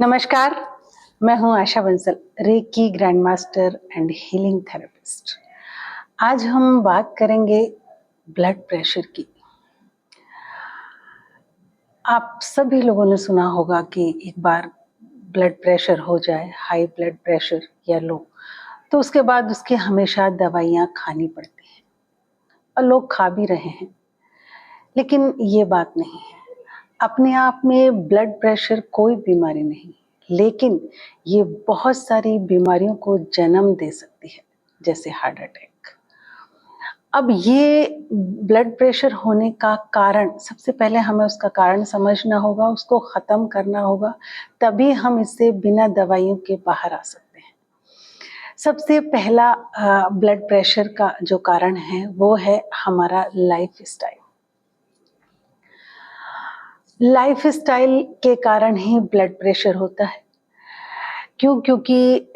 नमस्कार, मैं हूं Asha Bansal, reiki grand master and healing therapist. आज हम बात करेंगे ब्लड प्रेशर की। आप सभी लोगों ने सुना होगा कि एक बार ब्लड प्रेशर हो जाए, हाई ब्लड प्रेशर या लो, तो उसके बाद उसकी हमेशा दवाइयाँ खानी पड़ती हैं और लोग खा भी रहे हैं। लेकिन ये बात नहीं है। अपने आप में ब्लड प्रेशर कोई बीमारी नहीं, लेकिन ये बहुत सारी बीमारियों को जन्म दे सकती है, जैसे हार्ट अटैक। अब ये ब्लड प्रेशर होने का कारण, सबसे पहले हमें उसका कारण समझना होगा, उसको ख़त्म करना होगा, तभी हम इससे बिना दवाइयों के बाहर आ सकते हैं। सबसे पहला ब्लड प्रेशर का जो कारण है वो है हमारा लाइफस्टाइल। लाइफस्टाइल के कारण ही ब्लड प्रेशर होता है। क्यों? क्योंकि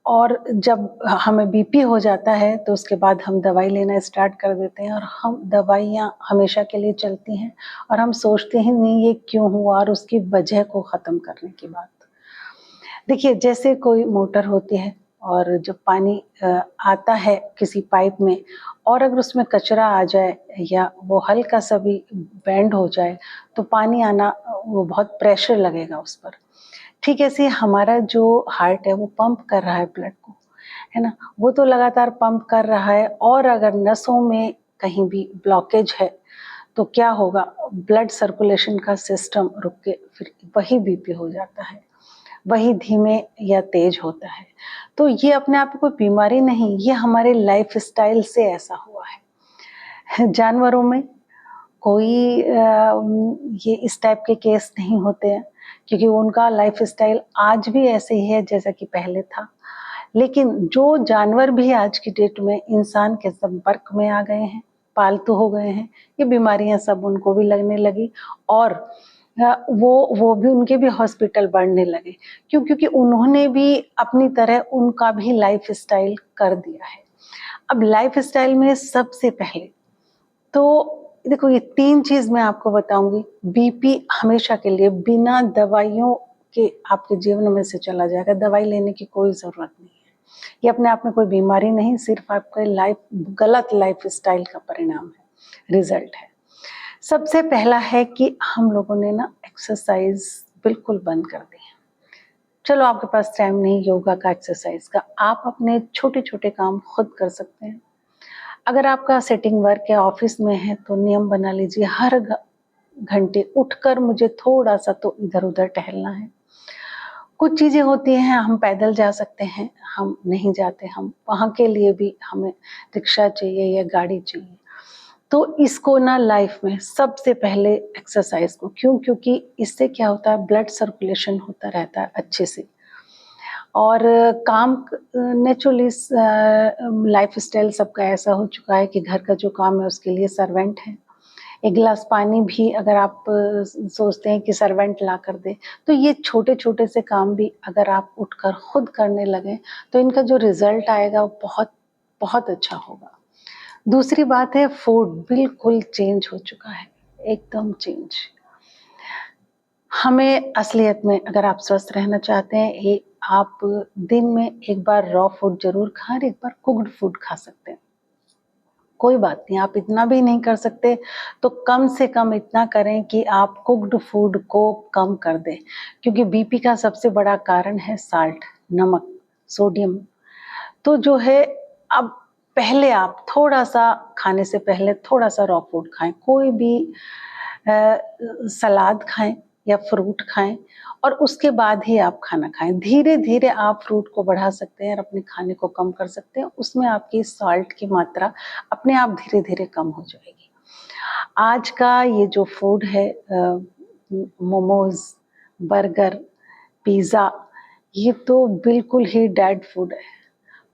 और जब हमें बीपी हो जाता है तो उसके बाद हम दवाई लेना स्टार्ट कर देते हैं और हम दवाइयाँ हमेशा के लिए चलती हैं और हम सोचते ही नहीं ये क्यों हुआ और उसकी वजह को ख़त्म करने की बात। देखिए, जैसे कोई मोटर होती है और जब पानी आता है किसी पाइप में और अगर उसमें कचरा आ जाए या वो हल्का सा भी बेंड हो जाए तो पानी आना, वो बहुत प्रेशर लगेगा उस पर। ठीक ऐसे हमारा जो हार्ट है वो पंप कर रहा है ब्लड को, है ना? वो तो लगातार पंप कर रहा है और अगर नसों में कहीं भी ब्लॉकेज है तो क्या होगा? ब्लड सर्कुलेशन का सिस्टम रुक के फिर वही बीपी हो जाता है, वही धीमे या तेज होता है। तो ये अपने आप में कोई बीमारी नहीं, ये हमारे लाइफस्टाइल से ऐसा हुआ है। जानवरों में कोई ये इस टाइप के केस नहीं होते हैं, क्योंकि उनका लाइफस्टाइल आज भी ऐसे ही है जैसा कि पहले था। लेकिन जो जानवर भी आज की डेट में इंसान के संपर्क में आ गए हैं, पालतू हो गए हैं, ये बीमारियां सब उनको भी लगने लगी और वो भी, उनके भी हॉस्पिटल बढ़ने लगे। क्यों? क्योंकि उन्होंने भी अपनी तरह उनका भी लाइफस्टाइल कर दिया है। अब लाइफस्टाइल में सबसे पहले तो देखो, ये 3 चीज़ मैं आपको बताऊँगी। बीपी हमेशा के लिए बिना दवाइयों के आपके जीवन में से चला जाएगा, दवाई लेने की कोई ज़रूरत नहीं है। ये अपने आप में कोई बीमारी नहीं, सिर्फ़ आपके गलत लाइफ़स्टाइल का परिणाम है, रिज़ल्ट है। सबसे पहला है कि हम लोगों ने ना एक्सरसाइज़ बिल्कुल बंद कर दी है। चलो, आपके पास टाइम नहीं योगा का, एक्सरसाइज़ का, आप अपने छोटे-छोटे काम खुद कर सकते हैं। अगर आपका सेटिंग वर्क है, ऑफिस में है, तो नियम बना लीजिए, हर घंटे उठकर मुझे थोड़ा-सा तो इधर-उधर टहलना है। कुछ चीज़ें होती हैं हम पैदल जा सकते हैं, हम नहीं जाते, हम वहाँ के लिए भी हमें रिक्शा चाहिए या गाड़ी चाहिए। तो इसको ना लाइफ में सबसे पहले एक्सरसाइज़ को, क्यों? क्योंकि इससे क्या होता है, ब्लड सर्कुलेशन होता रहता है अच्छे से और काम नेचुरली लाइफस्टाइल सबका ऐसा हो चुका है कि घर का जो काम है उसके लिए सर्वेंट है। एक गिलास पानी भी अगर आप सोचते हैं कि सर्वेंट ला कर दे, तो ये छोटे-छोटे से काम भी अगर आप उठकर खुद करने लगें, तो इनका जो रिज़ल्ट आएगा वो बहुत, बहुत अच्छा होगा। दूसरी बात है, फूड बिल्कुल चेंज हो चुका है, एकदम चेंज। हमें असलियत में अगर आप स्वस्थ रहना चाहते हैं, आप दिन में एक बार रॉ फूड ज़रूर खाएँ और एक बार कुक्ड फूड खा सकते हैं। कोई बात नहीं, आप इतना भी नहीं कर सकते तो कम से कम इतना करें कि आप कुक्ड फूड को कम कर दें, क्योंकि बीपी का सबसे बड़ा कारण है साल्ट, नमक, सोडियम। तो जो है, अब पहले आप थोड़ा-सा खाने से पहले थोड़ा-सा रॉ फूड खाएँ, कोई भी सलाद खाएँ या फ्रूट खाएँ और उसके बाद ही आप खाना खाएँ। धीरे-धीरे आप फ्रूट को बढ़ा सकते हैं और अपने खाने को कम कर सकते हैं, उसमें आपकी सॉल्ट की मात्रा अपने आप धीरे-धीरे कम हो जाएगी। आज का ये जो फूड है, मोमोज़, बर्गर, पिज़्ज़ा, ये तो बिल्कुल ही डेड फूड है।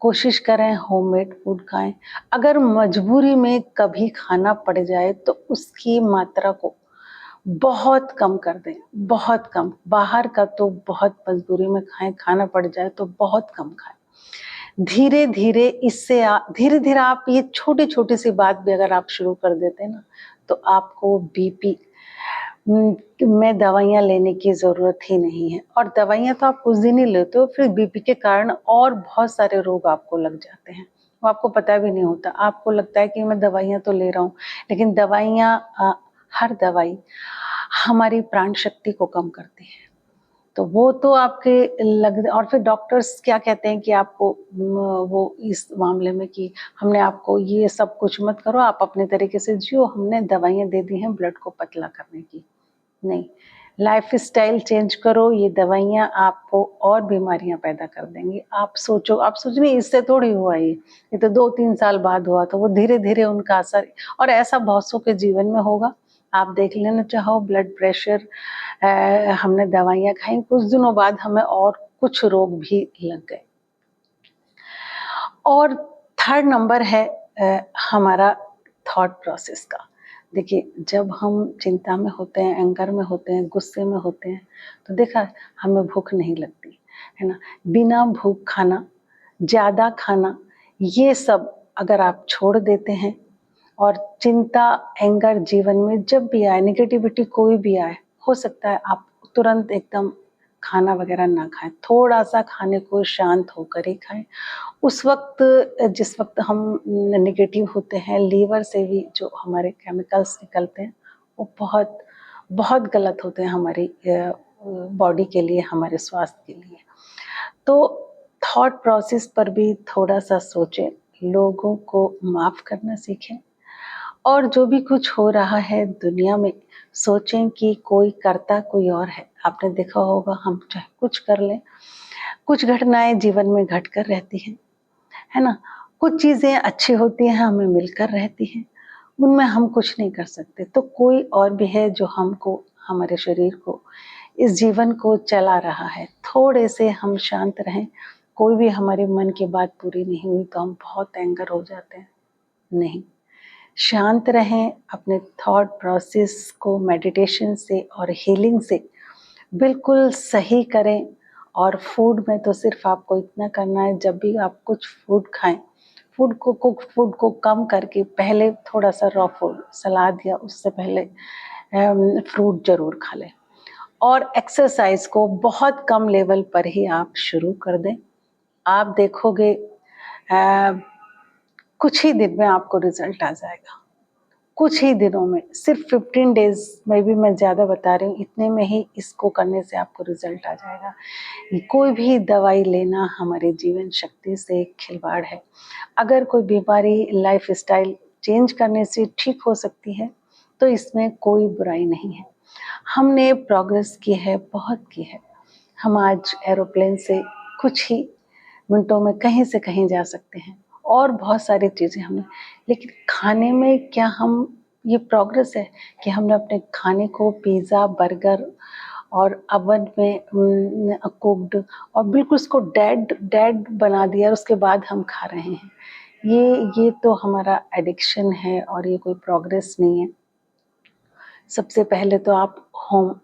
कोशिश करें होममेड फूड खाएँ। अगर मजबूरी में कभी खाना पड़ जाए तो उसकी मात्रा को बहुत कम कर दें, बहुत कम। बाहर का तो बहुत मजबूरी में खाएँ, खाना पड़ जाए तो बहुत कम खाएँ। धीरे-धीरे धीरे-धीरे आप ये छोटी-छोटी सी बात भी अगर आप शुरू कर देते हैं ना, तो आपको बीपी में दवाइयाँ लेने की ज़रूरत ही नहीं है। और दवाइयाँ तो आप कुछ दिन ही लेते हो, फिर बीपी के कारण और बहुत सारे रोग आपको लग जाते हैं। वो आपको पता भी नहीं होता। आपको लगता है कि मैं दवाइयाँ तो ले रहा हूँ, लेकिन हर दवाई हमारी प्राण शक्ति को कम करती है। तो वो तो आपके लग और फिर डॉक्टर्स क्या कहते हैं कि आपको वो इस मामले में कि हमने आपको ये सब कुछ मत करो, आप अपने तरीके से जियो, हमने दवाइयाँ दे दी हैं ब्लड को पतला करने की। नहीं, लाइफ़स्टाइल चेंज करो, ये दवाइयाँ आपको और बीमारियाँ पैदा कर देंगी। आप सोचो, आप सोच रही इससे थोड़ी हुआ ये तो 2-3 साल बाद हुआ, तो वो धीरे-धीरे उनका असर और ऐसा बहुत सौ के जीवन में होगा। आप देख लेना चाहो ब्लड प्रेशर हमने दवाइयाँ खाई, कुछ दिनों बाद हमें और कुछ रोग भी लग गए। और थर्ड नंबर है हमारा थॉट प्रोसेस का। देखिए, जब हम चिंता में होते हैं, एंगर में होते हैं, गुस्से में होते हैं, तो देखा हमें भूख नहीं लगती, है ना? बिना भूख खाना, ज़्यादा खाना, ये सब अगर आप छोड़ देते हैं और चिंता, एंगर जीवन में जब भी आए, नेगेटिविटी कोई भी आए, हो सकता है आप तुरंत एकदम खाना वगैरह ना खाएँ, थोड़ा-सा खाने को शांत होकर ही खाएँ। उस वक़्त जिस वक़्त हम नेगेटिव होते हैं, लीवर से भी जो हमारे केमिकल्स निकलते हैं, वो बहुत, बहुत गलत होते हैं हमारी बॉडी के लिए, हमारे स्वास्थ्य के लिए। तो थॉट प्रोसेस पर भी थोड़ा-सा सोचें, लोगों को माफ़ करना सीखें और जो भी कुछ हो रहा है दुनिया में, सोचें कि कोई करता कोई और है। आपने देखा होगा हम चाहे कुछ कर लें, कुछ घटनाएँ जीवन में घट कर रहती हैं। है ना? कुछ चीज़ें अच्छी होती हैं, हमें मिलकर रहती हैं, उनमें हम कुछ नहीं कर सकते। तो कोई और भी है जो हमको, हमारे शरीर को, इस जीवन को चला रहा है। थोड़े से हम शांत रहें, कोई भी हमारे मन की बात पूरी नहीं हुई तो हम बहुत एंगर हो जाते हैं। नहीं, शांत रहें, अपने थॉट प्रोसेस को मेडिटेशन से और हीलिंग से बिल्कुल सही करें। और फूड में तो सिर्फ आपको इतना करना है, जब भी आप कुछ फूड खाएं, कुक फूड को कम करके पहले थोड़ा सा रॉ फूड, सलाद या उससे पहले फ्रूट जरूर खा लें। और एक्सरसाइज को बहुत कम लेवल पर ही आप शुरू कर दें। आप देखोगे कुछ ही दिन में आपको रिजल्ट आ जाएगा। कुछ ही दिनों में, सिर्फ 15 डेज में भी, मैं ज़्यादा बता रही हूँ, इतने में ही इसको करने से आपको रिजल्ट आ जाएगा। कोई भी दवाई लेना हमारे जीवन शक्ति से एक खिलवाड़ है। अगर कोई बीमारी लाइफस्टाइल चेंज करने से ठीक हो सकती है, तो इसमें कोई बुराई नहीं है। हमने प्रोग्रेस की है, बहुत की है। हम आज एरोप्लेन से कुछ ही मिनटों में कहीं से कहीं जा सकते हैं और बहुत सारी चीज़ें हमने, लेकिन खाने में क्या हम, ये प्रोग्रेस है कि हमने अपने खाने को पिज़्ज़ा, बर्गर और ओवन में कुक्ड और बिल्कुल उसको डेड डेड बना दिया और उसके बाद हम खा रहे हैं। ये तो हमारा एडिक्शन है और ये कोई प्रोग्रेस नहीं है। सबसे पहले तो आप होम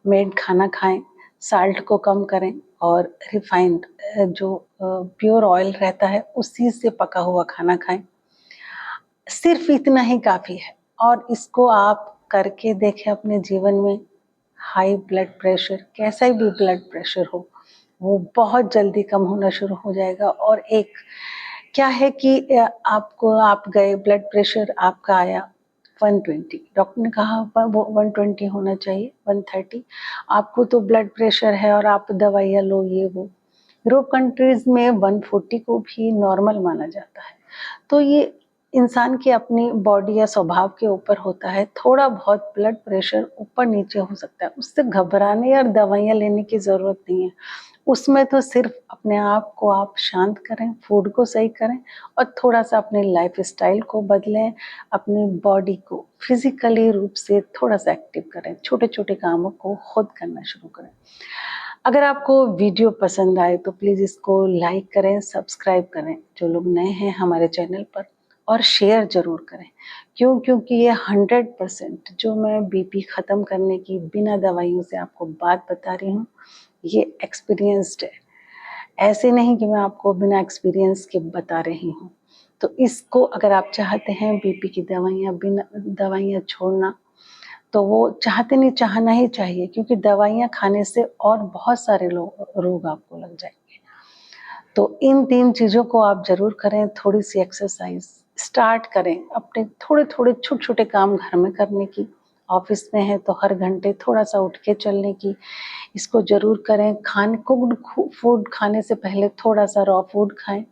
मेड खाना खाएं, साल्ट को कम करें और रिफाइंड जो प्योर ऑयल रहता है उसी से पका हुआ खाना खाएं। सिर्फ इतना ही काफ़ी है और इसको आप करके देखें अपने जीवन में। हाई ब्लड प्रेशर, कैसा भी ब्लड प्रेशर हो, वो बहुत जल्दी कम होना शुरू हो जाएगा। और एक क्या है कि आप गए, ब्लड प्रेशर आपका आया 120, डॉक्टर ने कहा वो 120 होना चाहिए, 130, आपको तो ब्लड प्रेशर है और आप दवाइयाँ लो, ये वो। यूरोप कंट्रीज में 140 को भी नॉर्मल माना जाता है। तो ये इंसान की अपनी बॉडी या स्वभाव के ऊपर होता है। थोड़ा बहुत ब्लड प्रेशर ऊपर नीचे हो सकता है, उससे घबराने या दवाइयाँ लेने की ज़रूरत नहीं है। उसमें तो सिर्फ अपने आप को आप शांत करें, फूड को सही करें और थोड़ा-सा अपने लाइफ़स्टाइल को बदलें, अपनी बॉडी को फिज़िकली रूप से थोड़ा-सा एक्टिव करें, छोटे-छोटे कामों को खुद करना शुरू करें। अगर आपको वीडियो पसंद आए तो प्लीज़ इसको लाइक करें, सब्सक्राइब करें, जो लोग नए हैं हमारे चैनल पर, और शेयर ज़रूर करें। क्यों? क्योंकि ये 100% जो मैं बीपी ख़त्म करने की बिना दवाइयों से आपको बात बता रही हूँ, ये एक्सपीरियंस्ड है। ऐसे नहीं कि मैं आपको बिना एक्सपीरियंस के बता रही हूँ। तो इसको अगर आप चाहते हैं बीपी की दवाइयाँ, बिना दवाइयाँ छोड़ना, तो वो चाहते नहीं, चाहना ही चाहिए, क्योंकि दवाइयाँ खाने से और बहुत सारे रोग आपको लग जाएंगे। तो इन 3 चीज़ों को आप ज़रूर करें। थोड़ी सी एक्सरसाइज स्टार्ट करें, अपने थोड़े थोड़े छोटे छोटे काम घर में करने की। ऑफिस में है तो हर घंटे थोड़ा सा उठ के चलने की, इसको ज़रूर करें। कुक्ड फूड खाने से पहले थोड़ा सा रॉ फूड खाएं,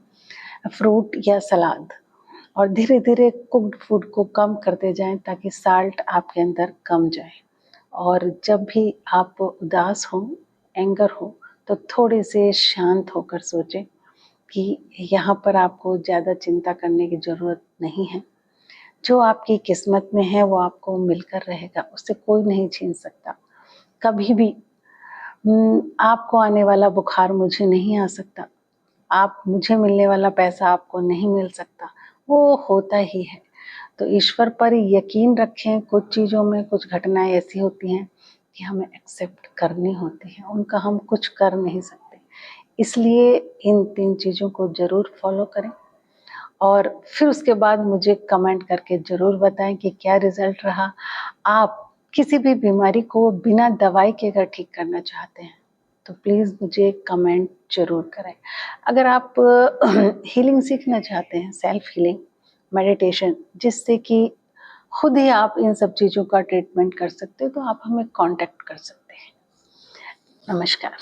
फ्रूट या सलाद, और धीरे धीरे कुक्ड फूड को कम करते जाएं ताकि साल्ट आपके अंदर कम जाए। और जब भी आप उदास हो, एंगर हो, तो थोड़े से शांत होकर सोचें कि यहाँ पर आपको ज़्यादा चिंता करने की ज़रूरत नहीं है। जो आपकी किस्मत में है वो आपको मिलकर रहेगा, उससे कोई नहीं छीन सकता। कभी भी आपको आने वाला बुखार मुझे नहीं आ सकता, आप मुझे मिलने वाला पैसा आपको नहीं मिल सकता, वो होता ही है। तो ईश्वर पर यकीन रखें। कुछ चीज़ों में कुछ घटनाएं ऐसी होती हैं कि हमें एक्सेप्ट करनी होती हैं, उनका हम कुछ कर नहीं सकते। इसलिए इन 3 चीज़ों को ज़रूर फॉलो करें, और फिर उसके बाद मुझे कमेंट करके ज़रूर बताएं कि क्या रिजल्ट रहा। आप किसी भी बीमारी को बिना दवाई के अगर ठीक करना चाहते हैं तो प्लीज़ मुझे कमेंट ज़रूर करें। अगर आप हीलिंग सीखना चाहते हैं, सेल्फ हीलिंग, मेडिटेशन, जिससे कि खुद ही आप इन सब चीज़ों का ट्रीटमेंट कर सकते हो, तो आप हमें कांटेक्ट कर सकते हैं। नमस्कार।